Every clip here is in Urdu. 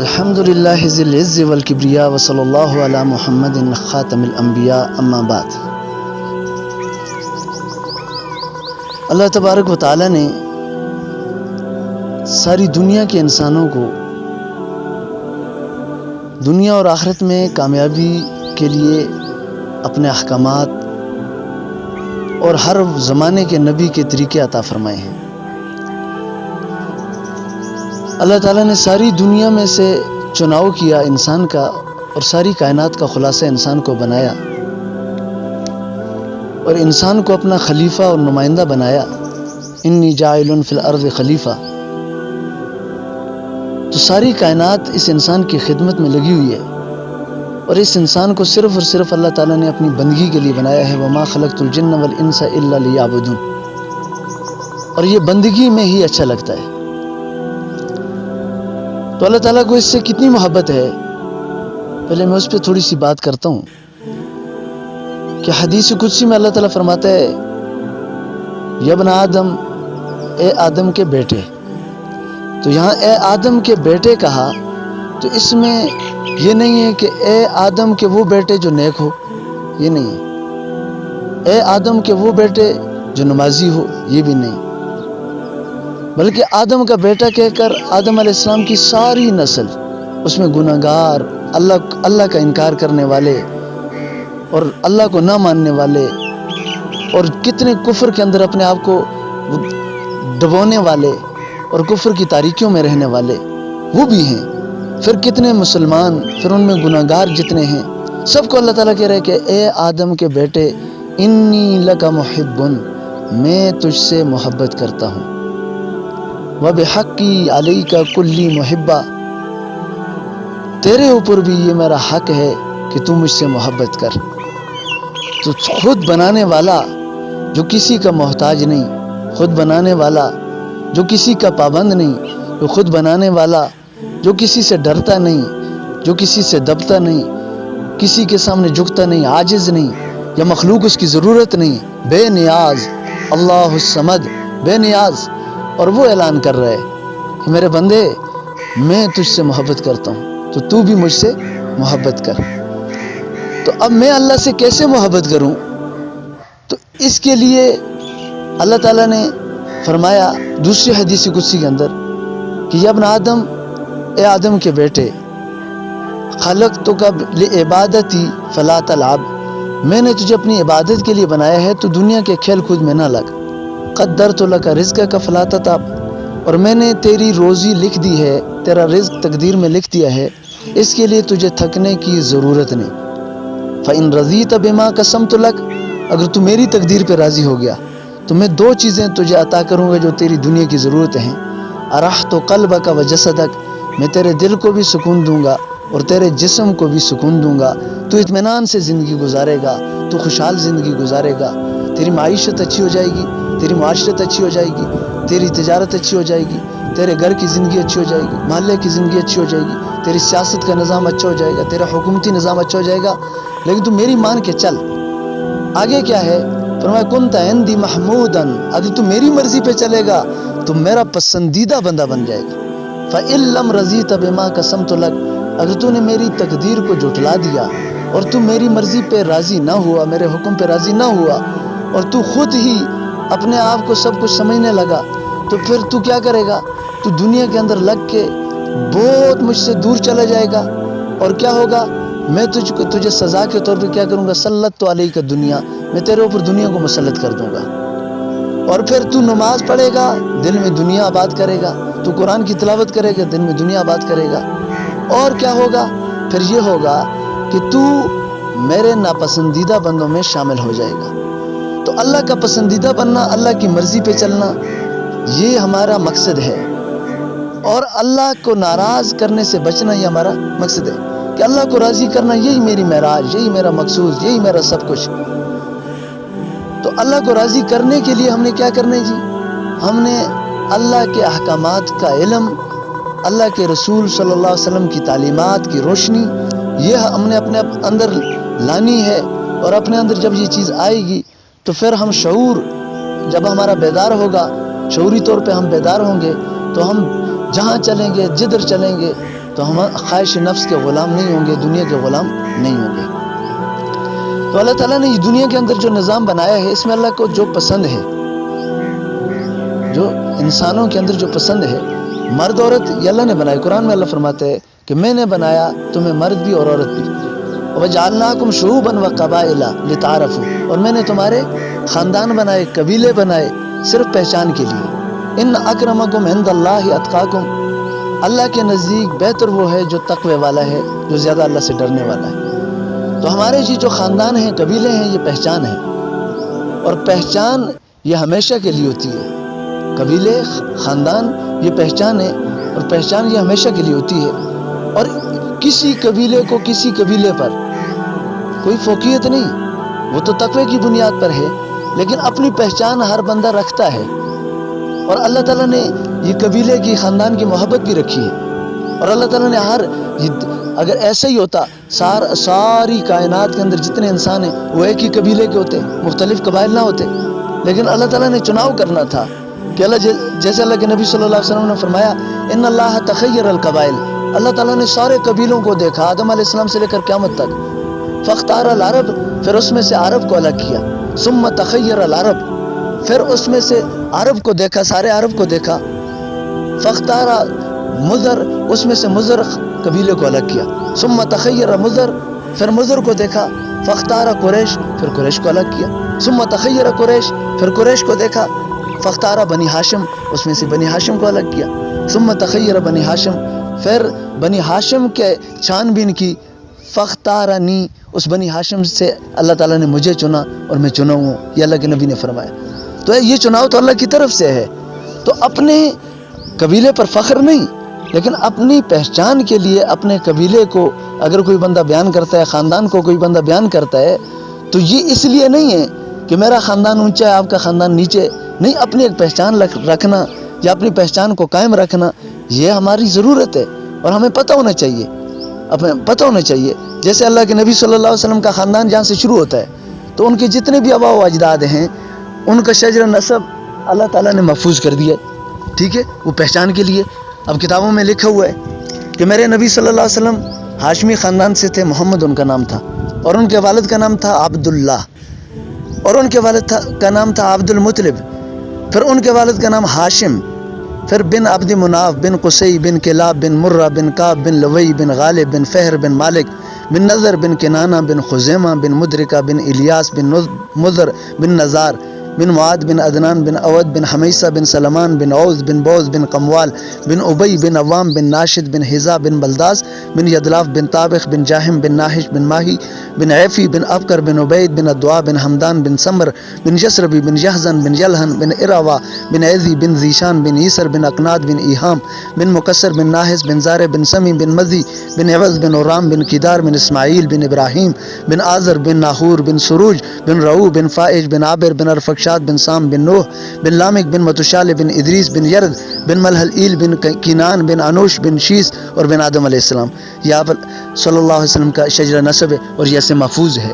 الحمد للہ ذی العز والکبریاء وصلی اللہ علی محمد خاتم الانبیاء اما بعد۔ اللہ تبارک و تعالی نے ساری دنیا کے انسانوں کو دنیا اور آخرت میں کامیابی کے لیے اپنے احکامات اور ہر زمانے کے نبی کے طریقے عطا فرمائے ہیں۔ اللہ تعالیٰ نے ساری دنیا میں سے چناؤ کیا انسان کا اور ساری کائنات کا خلاصہ انسان کو بنایا اور انسان کو اپنا خلیفہ اور نمائندہ بنایا۔ انی جاعل فی الارض خلیفہ۔ تو ساری کائنات اس انسان کی خدمت میں لگی ہوئی ہے اور اس انسان کو صرف اور صرف اللہ تعالیٰ نے اپنی بندگی کے لیے بنایا ہے۔ وما خلقت الجن والانس الا لیعبدون۔ اور یہ بندگی میں ہی اچھا لگتا ہے۔ تو اللہ تعالیٰ کو اس سے کتنی محبت ہے، پہلے میں اس پہ تھوڑی سی بات کرتا ہوں کہ حدیث قدسی میں اللہ تعالیٰ فرماتا ہے یا ابن آدم، اے آدم کے بیٹے۔ تو یہاں اے آدم کے بیٹے کہا تو اس میں یہ نہیں ہے کہ اے آدم کے وہ بیٹے جو نیک ہو، یہ نہیں ہے۔ اے آدم کے وہ بیٹے جو نمازی ہو، یہ بھی نہیں، بلکہ آدم کا بیٹا کہہ کر آدم علیہ السلام کی ساری نسل، اس میں گناہگار، اللہ کا انکار کرنے والے اور اللہ کو نہ ماننے والے اور کتنے کفر کے اندر اپنے آپ کو دبونے والے اور کفر کی تاریکیوں میں رہنے والے وہ بھی ہیں، پھر کتنے مسلمان، پھر ان میں گناہگار جتنے ہیں، سب کو اللہ تعالیٰ کہہ رہے کہ اے آدم کے بیٹے انی لک محب، میں تجھ سے محبت کرتا ہوں۔ وَبِحَقِّي عَلَيْكَ كُلِّ مُحِبَّةٍ، تیرے اوپر بھی یہ میرا حق ہے کہ تو مجھ سے محبت کر۔ تو خود بنانے والا جو کسی کا محتاج نہیں، خود بنانے والا جو کسی کا پابند نہیں، جو خود بنانے والا جو کسی سے ڈرتا نہیں، جو کسی سے دبتا نہیں، کسی کے سامنے جھکتا نہیں، عاجز نہیں، یا مخلوق اس کی ضرورت نہیں، بے نیاز، اللہ الصمد، بے نیاز، اور وہ اعلان کر رہا ہے کہ میرے بندے میں تجھ سے محبت کرتا ہوں تو تو بھی مجھ سے محبت کر۔ تو اب میں اللہ سے کیسے محبت کروں؟ تو اس کے لیے اللہ تعالیٰ نے فرمایا دوسری حدیث قدسی کے اندر کہ یا ابن آدم، اے آدم کے بیٹے، خلقتک لعبادتی فلا تلعب، میں نے تجھے اپنی عبادت کے لیے بنایا ہے تو دنیا کے کھیل کود میں نہ لگ۔ قدرت لک رزقک فلا تتعب، اور میں نے تیری روزی لکھ دی ہے، تیرا رزق تقدیر میں لکھ دیا ہے، اس کے لیے تجھے تھکنے کی ضرورت نہیں۔ فإن رضیت بما قسمت لک، اگر تو میری تقدیر پہ راضی ہو گیا تو میں دو چیزیں تجھے عطا کروں گا جو تیری دنیا کی ضرورتیں ہیں۔ ارحت قلبک وجسدک، میں تیرے دل کو بھی سکون دوں گا اور تیرے جسم کو بھی سکون دوں گا، تو اطمینان سے زندگی گزارے گا، تو خوشحال زندگی گزارے گا، تیری معیشت اچھی ہو جائے گی، تیری معاشرت اچھی ہو جائے گی، تیری تجارت اچھی ہو جائے گی، تیرے گھر کی زندگی اچھی ہو جائے گی، محلے کی زندگی اچھی ہو جائے گی، تیری سیاست کا نظام اچھا ہو جائے گا، تیرا حکومتی نظام اچھا ہو جائے گا، لیکن تو میری مان کے چل۔ آگے کیا ہے؟ فرمایا کنت عندی محمودا، اگر تو میری مرضی پہ چلے گا تو میرا پسندیدہ بندہ بن جائے گا۔ فإن لم رضیت بما قسمت لک، اگر تو نے میری تقدیر کو جھٹلا دیا اور تو میری مرضی پہ راضی نہ ہوا، میرے حکم پہ راضی نہ ہوا اور تو خود ہی اپنے آپ کو سب کچھ سمجھنے لگا، تو پھر تو کیا کرے گا؟ تو دنیا کے اندر لگ کے بہت مجھ سے دور چلا جائے گا، اور کیا ہوگا؟ میں تجھے سزا کے طور پہ کیا کروں گا؟ سلط تو علیک دنیا، میں تیرے اوپر دنیا کو مسلط کر دوں گا، اور پھر تو نماز پڑھے گا، دل میں دنیا آباد کرے گا، تو قرآن کی تلاوت کرے گا، دل میں دنیا آباد کرے گا، اور کیا ہوگا؟ پھر یہ ہوگا کہ تو میرے ناپسندیدہ بندوں میں شامل ہو جائے گا۔ تو اللہ کا پسندیدہ بننا، اللہ کی مرضی پہ چلنا، یہ ہمارا مقصد ہے، اور اللہ کو ناراض کرنے سے بچنا یہ ہمارا مقصد ہے کہ اللہ کو راضی کرنا، یہی میری معراج، یہی میرا مقصود، یہی میرا سب کچھ۔ تو اللہ کو راضی کرنے کے لیے ہم نے کیا کرنا ہے جی؟ ہم نے اللہ کے احکامات کا علم، اللہ کے رسول صلی اللہ علیہ وسلم کی تعلیمات کی روشنی، یہ ہم نے اپنے اندر لانی ہے، اور اپنے اندر جب یہ چیز آئے گی تو پھر ہم شعور، جب ہمارا بیدار ہوگا، شعوری طور پہ ہم بیدار ہوں گے، تو ہم جہاں چلیں گے، جدھر چلیں گے، تو ہم خواہش نفس کے غلام نہیں ہوں گے، دنیا کے غلام نہیں ہوں گے۔ تو اللہ تعالیٰ نے دنیا کے اندر جو نظام بنایا ہے، اس میں اللہ کو جو پسند ہے، جو انسانوں کے اندر جو پسند ہے، مرد عورت یہ اللہ نے بنایا۔ قرآن میں اللہ فرماتے ہیں کہ میں نے بنایا تمہیں مرد بھی اور عورت بھی، وَجَعَلْنَاكُمْ شُعُوبًا وَقَبَائِلَ لِتَعَارَفُوا، اور میں نے تمہارے خاندان بنائے، قبیلے بنائے صرف پہچان کے لیے۔ ان اکرمکم عند اللہ اتقاکم، اللہ کے نزدیک بہتر وہ ہے جو تقوی والا ہے، جو زیادہ اللہ سے ڈرنے والا ہے۔ تو ہمارے جو خاندان ہیں، قبیلے ہیں، یہ پہچان ہے، اور پہچان یہ ہمیشہ کے لیے ہوتی ہے۔ قبیلے، خاندان یہ پہچان ہے، اور پہچان یہ ہمیشہ کے لیے ہوتی ہے، اور کسی قبیلے کو کسی قبیلے پر کوئی فوقیت نہیں، وہ تو تقوی کی بنیاد پر ہے، لیکن اپنی پہچان ہر بندہ رکھتا ہے۔ اور اللہ تعالیٰ نے یہ قبیلے کی، خاندان کی محبت بھی رکھی ہے، اور اللہ تعالیٰ نے اگر ایسا ہی ہوتا ساری کائنات کے اندر جتنے انسان ہیں وہ ایک ہی قبیلے کے ہوتے، مختلف قبائل نہ ہوتے، لیکن اللہ تعالیٰ نے چناؤ کرنا تھا کہ جیسے اللہ کے نبی صلی اللہ علیہ وسلم نے فرمایا ان اللہ تخیر القبائل، اللہ تعالیٰ نے سارے قبیلوں کو دیکھا، آدم علیہ السلام سے لے کر قیامت تک، فاختار العرب، پھر اس میں سے عرب کو الگ کیا، ثم تخیر العرب، پھر اس میں سے عرب کو دیکھا، سارے عرب کو دیکھا، فاختار مضر، اس میں سے مضر قبیلے کو الگ کیا، ثم تخیر مضر، پھر مضر کو دیکھا، فاختار قریش، پھر قریش کو الگ کیا، ثم تخیر قریش، پھر قریش کو دیکھا، فاختار بنی ہاشم، اس میں سے بنی ہاشم کو الگ کیا، ثم تخیر بنی ہاشم، پھر بنی ہاشم کے چھان بین کی، فاختارنی، اس بنی ہاشم سے اللہ تعالیٰ نے مجھے چنا اور میں چنا ہوں، یہ اللہ کے نبی نے فرمایا۔ تو یہ چناؤ تو اللہ کی طرف سے ہے، تو اپنے قبیلے پر فخر نہیں، لیکن اپنی پہچان کے لیے اپنے قبیلے کو اگر کوئی بندہ بیان کرتا ہے، خاندان کو کوئی بندہ بیان کرتا ہے، تو یہ اس لیے نہیں ہے کہ میرا خاندان اونچا ہے آپ کا خاندان نیچے، نہیں، اپنی ایک پہچان رکھنا یا اپنی پہچان کو قائم رکھنا یہ ہماری ضرورت ہے، اور ہمیں پتہ ہونا چاہیے، جیسے اللہ کے نبی صلی اللہ علیہ وسلم کا خاندان جہاں سے شروع ہوتا ہے، تو ان کے جتنے بھی آباء و اجداد ہیں ان کا شجر نسب اللہ تعالیٰ نے محفوظ کر دیا ہے، ٹھیک ہے، وہ پہچان کے لیے۔ اب کتابوں میں لکھا ہوا ہے کہ میرے نبی صلی اللہ علیہ وسلم ہاشمی خاندان سے تھے، محمد ان کا نام تھا، اور ان کے والد کا نام تھا عبداللہ، اور ان کے والد کا نام تھا عبد المطلب، پھر ان کے والد کا نام ہاشم، پھر بن عبد مناف بن قصی بن کلاب بن مرہ بن کعب بن لوی بن غالب بن فہر بن مالک بن نظر بن کنانہ بن خزیمہ بن مدرکہ بن الیاس بن مضر بن نزار بن معاد بن عدنان بن اود بن حمیسہ بن سلمان بن عوض بن بوز بن قموال بن ابی بن عوام بن ناشد بن حزا بن بلداس بن یدلاف بن طابخ بن جاہم بن ناحش بن ماہی بن عیفی بن ابکر بن عبید بن ادعا بن حمدان بن سمر بن یسربی بن یحزن بن یلہن بن اراوا بن عیزی بن زیشان بن یسر بن اقناد بن ایہام بن مکسر بن ناحس بن زارع بن سمی بن مزی بن عوض بن عرام بن کدار بن اسماعیل بن ابراہیم بن آزر بن ناہور بن سروج بن رعو بن فائج بن عابر بن ارفقشاد بن سام بن نوح بن لامک بن متشال بن ادریس بن یرد بن ملحل بن کینان بن انوش بن شیس اور بن آدم علیہ السلام۔ یہ آپ صلی اللہ علیہ وسلم کا شجرہ نسب ہے، اور یہ ایسے محفوظ ہے۔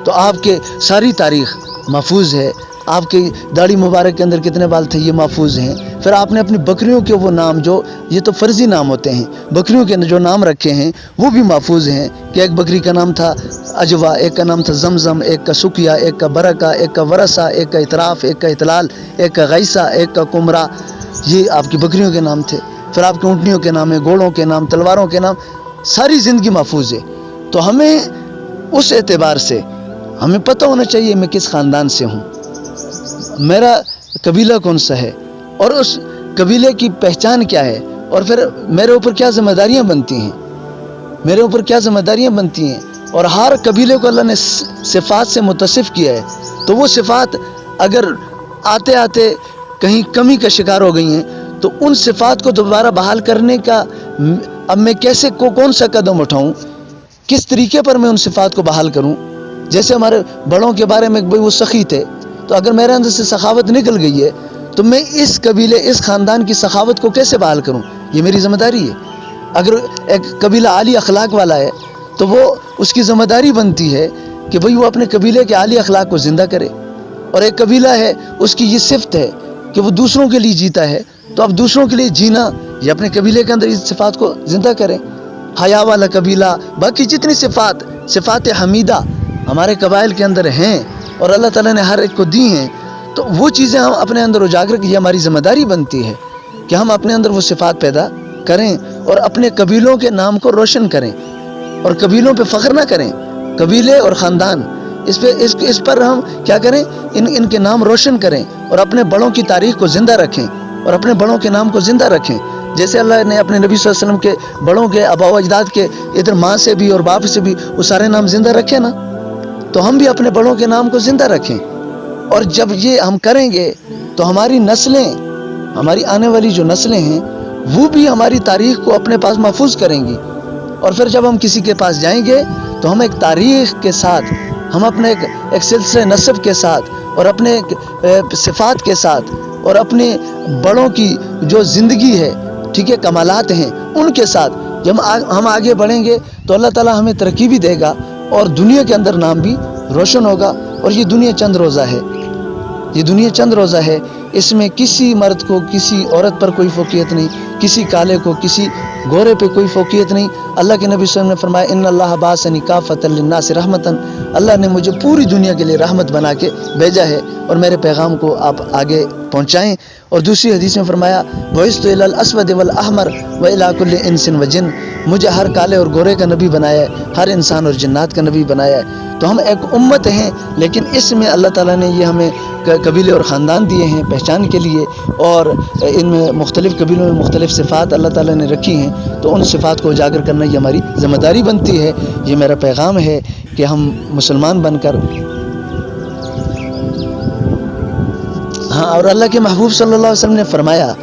تو آپ کے ساری تاریخ محفوظ ہے، آپ کی داڑھی مبارک کے اندر کتنے بال تھے یہ محفوظ ہیں، پھر آپ نے اپنی بکریوں کے وہ نام جو یہ تو فرضی نام ہوتے ہیں، بکریوں کے جو نام رکھے ہیں وہ بھی محفوظ ہیں، کہ ایک بکری کا نام تھا اجوا، ایک کا نام تھا زمزم، ایک کا سکیا، ایک کا برکہ، ایک کا ورثہ، ایک کا اطراف، ایک کا اطلال، ایک کا غیثہ، ایک کا کمرہ، یہ آپ کی بکریوں کے نام تھے۔ پھر آپ کی اونٹنیوں کے نام ہیں، گھوڑوں کے نام، تلواروں کے نام، ساری زندگی محفوظ ہے۔ تو ہمیں اس اعتبار سے ہمیں پتہ ہونا چاہیے میں کس خاندان سے ہوں، میرا قبیلہ کون سا ہے، اور اس قبیلے کی پہچان کیا ہے، اور پھر میرے اوپر کیا ذمہ داریاں بنتی ہیں، اور ہر قبیلے کو اللہ نے صفات سے متصف کیا ہے، تو وہ صفات اگر آتے آتے کہیں کمی کا شکار ہو گئی ہیں تو ان صفات کو دوبارہ بحال کرنے کا اب میں کیسے کون سا قدم اٹھاؤں، کس طریقے پر میں ان صفات کو بحال کروں۔ جیسے ہمارے بڑوں کے بارے میں وہ سخی تھے، تو اگر میرے اندر سے سخاوت نکل گئی ہے تو میں اس قبیلے، اس خاندان کی سخاوت کو کیسے بحال کروں، یہ میری ذمہ داری ہے۔ اگر ایک قبیلہ عالی اخلاق والا ہے تو وہ اس کی ذمہ داری بنتی ہے کہ بھئی وہ اپنے قبیلے کے عالی اخلاق کو زندہ کرے، اور ایک قبیلہ ہے اس کی یہ صفت ہے کہ وہ دوسروں کے لیے جیتا ہے، تو اب دوسروں کے لیے جینا یہ اپنے قبیلے کے اندر اس صفات کو زندہ کریں۔ حیا والا قبیلہ، باقی جتنی صفات حمیدہ ہمارے قبائل کے اندر ہیں اور اللہ تعالیٰ نے ہر ایک کو دی ہیں، تو وہ چیزیں ہم اپنے اندر اجاگر کی، یہ ہماری ذمہ داری بنتی ہے کہ ہم اپنے اندر وہ صفات پیدا کریں اور اپنے قبیلوں کے نام کو روشن کریں اور قبیلوں پہ فخر نہ کریں، قبیلے اور خاندان اس پر ہم کیا کریں، ان کے نام روشن کریں اور اپنے بڑوں کی تاریخ کو زندہ رکھیں اور اپنے بڑوں کے نام کو زندہ رکھیں، جیسے اللہ نے اپنے نبی صلی اللہ علیہ وسلم کے بڑوں کے آبا و اجداد کے ادھر ماں سے بھی اور باپ سے بھی وہ سارے نام زندہ رکھیں نا، تو ہم بھی اپنے بڑوں کے نام کو زندہ رکھیں، اور جب یہ ہم کریں گے تو ہماری نسلیں، ہماری آنے والی جو نسلیں ہیں وہ بھی ہماری تاریخ کو اپنے پاس محفوظ کریں گی، اور پھر جب ہم کسی کے پاس جائیں گے تو ہم ایک تاریخ کے ساتھ، ہم اپنے ایک سلسلہ نسب کے ساتھ اور اپنے صفات کے ساتھ اور اپنے بڑوں کی جو زندگی ہے، ٹھیک ہے، کمالات ہیں، ان کے ساتھ جب ہم آگے بڑھیں گے تو اللہ تعالیٰ ہمیں ترقی بھی دے گا اور دنیا کے اندر نام بھی روشن ہوگا۔ اور یہ دنیا چند روزہ ہے، یہ دنیا چند روزہ ہے، اس میں کسی مرد کو کسی عورت پر کوئی فوقیت نہیں، کسی کالے کو کسی گورے پہ کوئی فوقیت نہیں۔ اللہ کے نبی صلی اللہ علیہ وسلم نے فرمایا ان اللہ بعثنی کافۃ للناس رحمتاً، اللہ نے مجھے پوری دنیا کے لیے رحمت بنا کے بھیجا ہے اور میرے پیغام کو آپ آگے پہنچائیں۔ اور دوسری حدیث میں فرمایا بعثت الی الاسود والاحمر والی کل انس وجن، مجھے ہر کالے اور گورے کا نبی بنایا ہے، ہر انسان اور جنات کا نبی بنایا ہے۔ تو ہم ایک امت ہیں، لیکن اس میں اللہ تعالیٰ نے یہ ہمیں قبیلے اور خاندان دیے ہیں پہچان کے لیے، اور ان میں مختلف قبیلوں میں مختلف صفات اللہ تعالیٰ نے رکھی ہیں، تو ان صفات کو اجاگر کرنا یہ ہماری ذمہ داری بنتی ہے۔ یہ میرا پیغام ہے کہ ہم مسلمان بن کر، ہاں، اور اللہ کے محبوب صلی اللہ علیہ وسلم نے فرمایا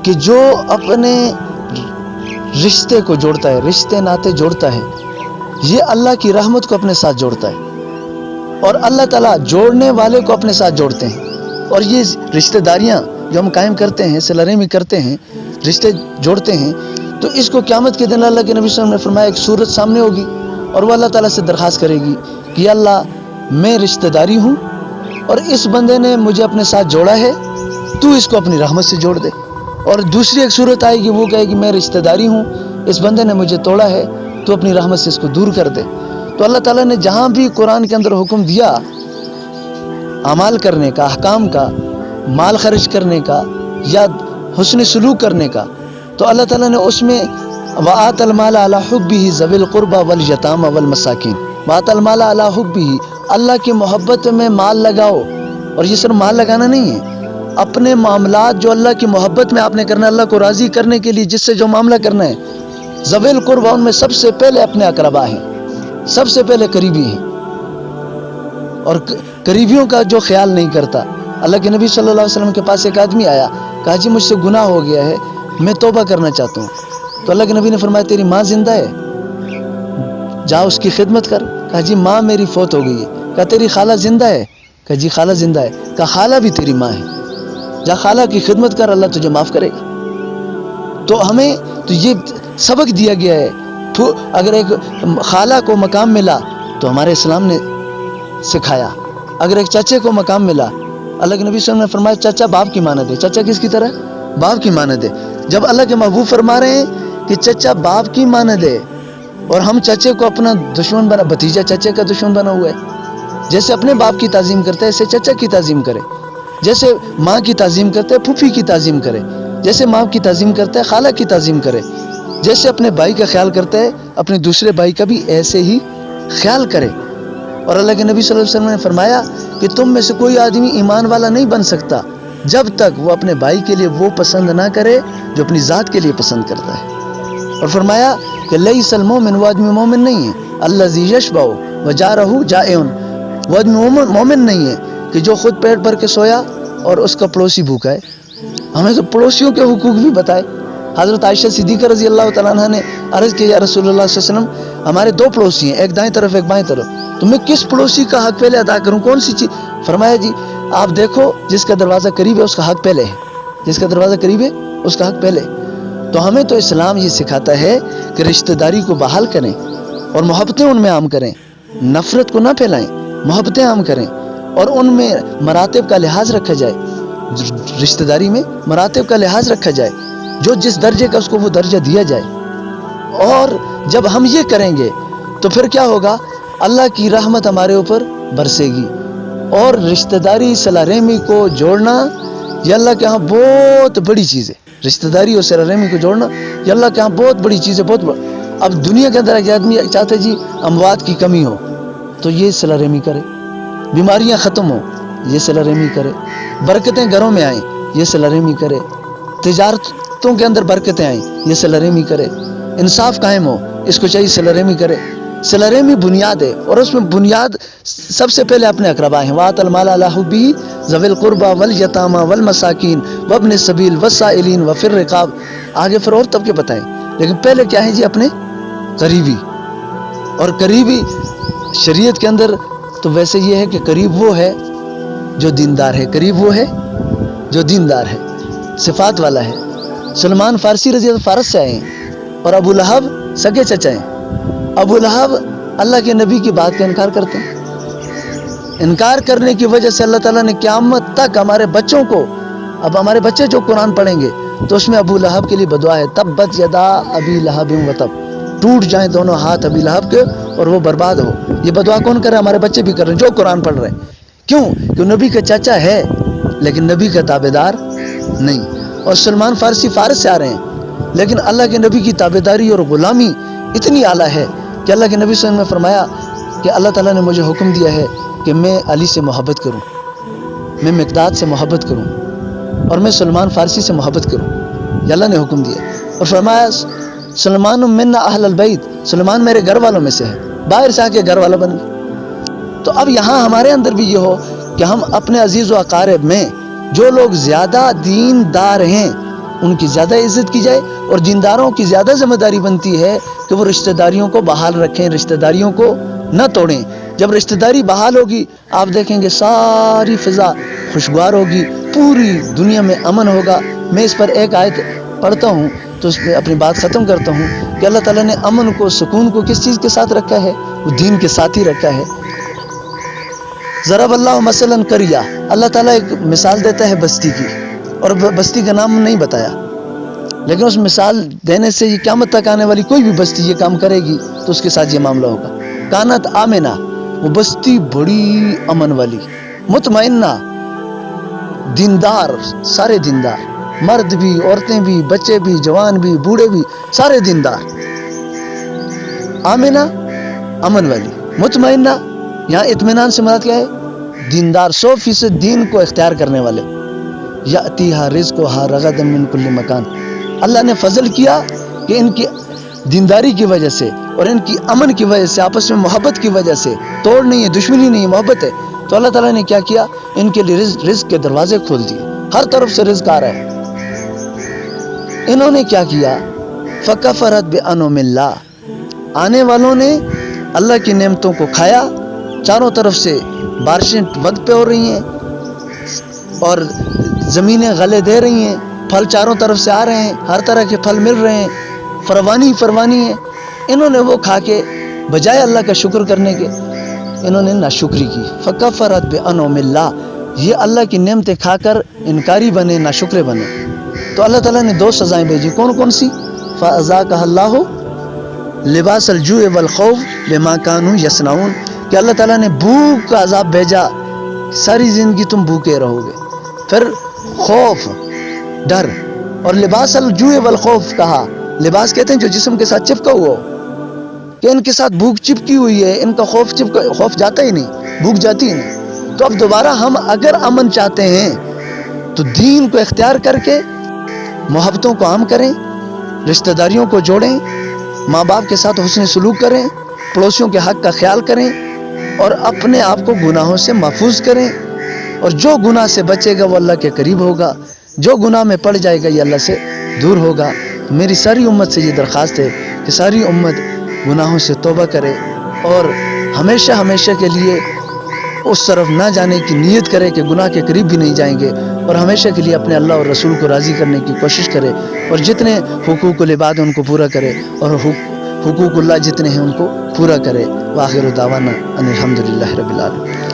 کہ جو اپنے رشتے کو جوڑتا ہے، رشتے ناتے جوڑتا ہے، یہ اللہ کی رحمت کو اپنے ساتھ جوڑتا ہے، اور اللہ تعالیٰ جوڑنے والے کو اپنے ساتھ جوڑتے ہیں۔ اور یہ رشتہ داریاں جو ہم قائم کرتے ہیں، صلہ رحمی کرتے ہیں، رشتے جوڑتے ہیں، تو اس کو قیامت کے دن اللہ کے نبی صلی اللہ علیہ وسلم نے فرمایا ایک صورت سامنے ہوگی اور وہ اللہ تعالیٰ سے درخواست کرے گی کہ یا اللہ میں رشتہ داری ہوں اور اس بندے نے مجھے اپنے ساتھ جوڑا ہے، تو اس کو اپنی رحمت سے جوڑ دے۔ اور دوسری ایک صورت آئے گی، وہ کہے گی میں رشتہ داری ہوں، اس بندے نے مجھے توڑا ہے، تو اپنی رحمت سے اس کو دور کر دے۔ تو اللہ تعالیٰ نے جہاں بھی قرآن کے اندر حکم دیا اعمال کرنے کا، احکام کا، مال خرچ کرنے کا یا حسن سلوک کرنے کا، تو اللہ تعالیٰ نے اس میں وَآتَ الْمَالَ عَلَى حُبِّهِ ذَوِي الْقُرْبَى وَالْيَتَامَى وَالْمَسَاكِينِ، وَآتَ الْمَالَ عَلَى حُبِّهِ، اللہ کی محبت میں مال لگاؤ، اور یہ صرف مال لگانا نہیں ہے، اپنے معاملات جو اللہ کی محبت میں آپ نے کرنا ہے، اللہ کو راضی کرنے کے لیے جس سے جو معاملہ کرنا ہے، ذوی القربہ ان میں سب سے پہلے اپنے اقربا ہیں، سب سے پہلے قریبی ہیں، اور قریبیوں کا جو خیال نہیں کرتا۔ اللہ کے نبی صلی اللہ علیہ وسلم کے پاس ایک آدمی آیا، کہا جی مجھ سے گناہ ہو گیا ہے، میں توبہ کرنا چاہتا ہوں۔ تو اللہ کے نبی نے فرمایا تیری ماں زندہ ہے، جا اس کی خدمت کر۔ کہا جی ماں میری فوت ہو گئی ہے۔ کہا تیری خالہ زندہ ہے؟ کہا جی خالہ زندہ ہے۔ کہا خالہ بھی تیری ماں ہے، جا خالہ کی خدمت کر، اللہ تجھے معاف کرے گا۔ تو ہمیں تو یہ سبق دیا گیا ہے، تو اگر ایک خالہ کو مقام ملا تو ہمارے اسلام نے سکھایا، اگر ایک چچے کو مقام ملا، اللہ کے نبی صلی اللہ علیہ وسلم نے فرمایا چچا باپ کی مانند ہے۔ چچا کس کی طرح؟ باپ کی مانند ہے۔ جب اللہ کے محبوب فرما رہے ہیں کہ چچا باپ کی مانند ہے، اور ہم چچے کو اپنا دشمن بنا، بھتیجا چچے کا دشمن بنا ہوا ہے، جیسے اپنے باپ کی تعظیم کرتا ہے ایسے چچا کی تعظیم کرے، جیسے ماں کی تعظیم کرتا ہے پھوپھی کی تعظیم کرے، جیسے ماں کی تعظیم کرتا ہے خالہ کی تعظیم کرے، جیسے اپنے بھائی کا خیال کرتا ہے اپنے دوسرے بھائی کا بھی ایسے ہی خیال کرے۔ اور اللہ کے نبی صلی اللہ علیہ وسلم نے فرمایا کہ تم میں سے کوئی آدمی ایمان والا نہیں بن سکتا جب تک وہ اپنے بھائی کے لیے وہ پسند نہ کرے جو اپنی ذات کے لیے پسند کرتا ہے۔ اور فرمایا کہ لیس المومن، وہ آدمی مومن نہیں ہے، الذی یشبع وجارہ جائع، وہ آدمی مومن نہیں ہے کہ جو خود پیٹ بھر کے سویا اور اس کا پڑوسی بھوکا ہے۔ ہمیں تو پڑوسیوں کے حقوق بھی بتائے۔ حضرت عائشہ صدیقہ رضی اللہ تعالیٰ عنہ نے عرض کیا یا رسول اللہ صلی اللہ علیہ وسلم ہمارے دو پڑوسی ہیں، ایک دائیں طرف ایک بائیں طرف، تو میں کس پڑوسی کا حق پہلے ادا کروں، کون سی چیز؟ فرمایا جی آپ دیکھو جس کا دروازہ قریب ہے اس کا حق پہلے ہے، جس کا دروازہ قریب ہے اس کا حق پہلے۔ تو ہمیں تو اسلام یہ سکھاتا ہے کہ رشتہ داری کو بحال کریں اور محبتیں ان میں عام کریں، نفرت کو نہ پھیلائیں، محبتیں عام کریں، اور ان میں مراتب کا لحاظ رکھا جائے، رشتہ داری میں مراتب کا لحاظ رکھا جائے، جو جس درجے کا اس کو وہ درجہ دیا جائے، اور جب ہم یہ کریں گے تو پھر کیا ہوگا؟ اللہ کی رحمت ہمارے اوپر برسے گی. اور رشتہ داری صلہ رحمی کو جوڑنا یہ اللہ کے ہاں بہت بڑی چیز ہے. رشتہ داری اور صلہ رحمی کو جوڑنا یہ اللہ کے ہاں بہت بڑی چیز ہے، بہت بڑا. اب دنیا کے اندر ایک آدمی چاہتا ہے جی اموات کی کمی ہو تو یہ صلہ رحمی کرے، بیماریاں ختم ہو یہ صلہ رحمی کرے، برکتیں گھروں میں آئیں یہ صلہ رحمی کرے، تجارتوں کے اندر برکتیں آئیں یہ صلہ رحمی کرے، انصاف قائم ہو اس کو چاہیے صلہ رحمی کرے. صلہ رحمی بنیاد ہے، اور اس میں بنیاد سب سے پہلے اپنے اقربا ہیں. وَآتَ الْمَالَ عَلَىٰ حُبِّهِ ذَوِي الْقُرْبَىٰ وَالْيَتَامَىٰ وَالْمَسَاكِينِ وَابْنِ السَّبِيلِ وَالسَّائِلِينَ وَفِي الرِّقَابِ. آگے پھر اور طبقے بتائیں، لیکن پہلے کیا ہے جی؟ اپنے قریبی. اور قریبی شریعت کے اندر تو ویسے یہ ہے کہ قریب وہ ہے جو دیندار ہے، قریب وہ ہے جو دیندار ہے، صفات والا ہے. سلمان فارسی رضی اللہ فارس سے آئے ہیں اور ابو لہب سگے چچا ہیں. ابو لہب اللہ کے نبی کی بات کا انکار کرتے ہیں. انکار کرنے کی وجہ سے اللہ تعالیٰ نے قیامت تک ہمارے بچوں کو، اب ہمارے بچے جو قرآن پڑھیں گے تو اس میں ابو لہب کے لیے بدعا ہے، تبت یدا ابی لہب وتب، ٹوٹ جائیں دونوں ہاتھ ابی لہب کے اور وہ برباد ہو. یہ بدعا کون کر رہا ہے؟ ہمارے بچے بھی کر رہے ہیں جو قرآن پڑھ رہے ہیں. کیوں؟ کہ نبی کا چاچا ہے لیکن نبی کا تابعدار نہیں. اور سلمان فارسی فارس سے آ رہے ہیں لیکن اللہ کے نبی کی تابعداری اور غلامی اتنی اعلیٰ ہے کہ اللہ کے نبی صلی اللہ علیہ وسلم نے فرمایا کہ اللہ تعالیٰ نے مجھے حکم دیا ہے کہ میں علی سے محبت کروں، میں مقداد سے محبت کروں، اور میں سلمان فارسی سے محبت کروں. یہ اللہ نے حکم دیا. اور فرمایا سلمان منا اہل البیت، سلمان میرے گھر والوں میں سے ہے، باہر سے آ کے گھر والا بن گیا. تو اب یہاں ہمارے اندر بھی یہ ہو کہ ہم اپنے عزیز و اقارب میں جو لوگ زیادہ دیندار ہیں ان کی زیادہ عزت کی جائے، اور دینداروں کی زیادہ ذمہ داری بنتی ہے کہ وہ رشتہ داریوں کو بحال رکھیں، رشتہ داریوں کو نہ توڑیں. جب رشتہ داری بحال ہوگی آپ دیکھیں گے ساری فضا خوشگوار ہوگی، پوری دنیا میں امن ہوگا. میں اس پر ایک آیت پڑھتا ہوں تو اس پہ اپنی بات ختم کرتا ہوں کہ اللہ تعالیٰ نے امن کو، سکون کو کس چیز کے ساتھ رکھا ہے؟ وہ دین کے ساتھ ہی رکھا ہے. ضرب اللہ مثلا قریہ، اللہ تعالیٰ ایک مثال دیتا ہے بستی کی، اور بستی کا نام نہیں بتایا، لیکن اس مثال دینے سے یہ قیامت تک آنے والی کوئی بھی بستی یہ کام کرے گی تو اس کے ساتھ یہ معاملہ ہوگا. کانت آمنہ، وہ بستی بڑی امن والی، مطمئنہ، دیندار، سارے دیندار، مرد بھی، عورتیں بھی، بچے بھی، جوان بھی، بوڑھے بھی، سارے دیندار. آمنہ امن والی، مطمئنہ یہاں اطمینان سے مراد کیا ہے؟ دیندار، 100% دین کو اختیار کرنے والے. یاتیہا رزقہا رغدا من کل مکان. اللہ نے فضل کیا کہ ان کی دینداری کی وجہ سے اور ان کی امن کی وجہ سے، آپس میں محبت کی وجہ سے، توڑ نہیں ہے، دشمنی نہیں ہے، محبت ہے، تو اللہ تعالیٰ نے کیا کیا؟ ان کے لیے رزق کے دروازے کھول دیے، ہر طرف سے رزق آ رہا ہے. انہوں نے کیا کیا؟ فکفرت بانعم اللہ، آنے والوں نے اللہ کی نعمتوں کو کھایا. چاروں طرف سے بارشیں وقت پہ ہو رہی ہیں اور زمینیں غلے دے رہی ہیں، پھل چاروں طرف سے آ رہے ہیں، ہر طرح کے پھل مل رہے ہیں، فروانی ہے. انہوں نے وہ کھا کے بجائے اللہ کا شکر کرنے کے انہوں نے ناشکری کی. فکفرت بانعم اللہ، یہ اللہ کی نعمتیں کھا کر انکاری بنے، ناشکرے بنے. تو اللہ تعالیٰ نے 2 سزائیں بھیجی. کون سی؟ فَأَذَاقَهَا اللَّهُ لِبَاسَ الْجُوعِ وَالْخَوْفِ بِمَا كَانُوا يَصْنَعُونَ، کہ اللہ تعالیٰ نے بھوک کا عذاب بھیجا، ساری زندگی تم بھوکے رہو گے. پھر خوف، ڈر، اور لباس الجوع والخوف کہا. لباس کہتے ہیں جو جسم کے ساتھ چپکا ہوا ہو، کہ ان کے ساتھ بھوک چپکی ہوئی ہے، ان کا خوف جاتا ہی نہیں، بھوک جاتی ہی نہیں. تو اب دوبارہ ہم اگر امن چاہتے ہیں تو دین کو اختیار کر کے محبتوں کو عام کریں، رشتہ داریوں کو جوڑیں، ماں باپ کے ساتھ حسن سلوک کریں، پڑوسیوں کے حق کا خیال کریں، اور اپنے آپ کو گناہوں سے محفوظ کریں. اور جو گناہ سے بچے گا وہ اللہ کے قریب ہوگا، جو گناہ میں پڑ جائے گا یہ اللہ سے دور ہوگا. میری ساری امت سے یہ درخواست ہے کہ ساری امت گناہوں سے توبہ کرے اور ہمیشہ کے لیے اس طرف نہ جانے کی نیت کرے کہ گناہ کے قریب بھی نہیں جائیں گے، اور ہمیشہ کے لیے اپنے اللہ اور رسول کو راضی کرنے کی کوشش کرے، اور جتنے حقوق العباد ہیں ان کو پورا کرے، اور حقوق اللہ جتنے ہیں ان کو پورا کرے. وآخر دعوانا ان الحمدللہ رب العالمین.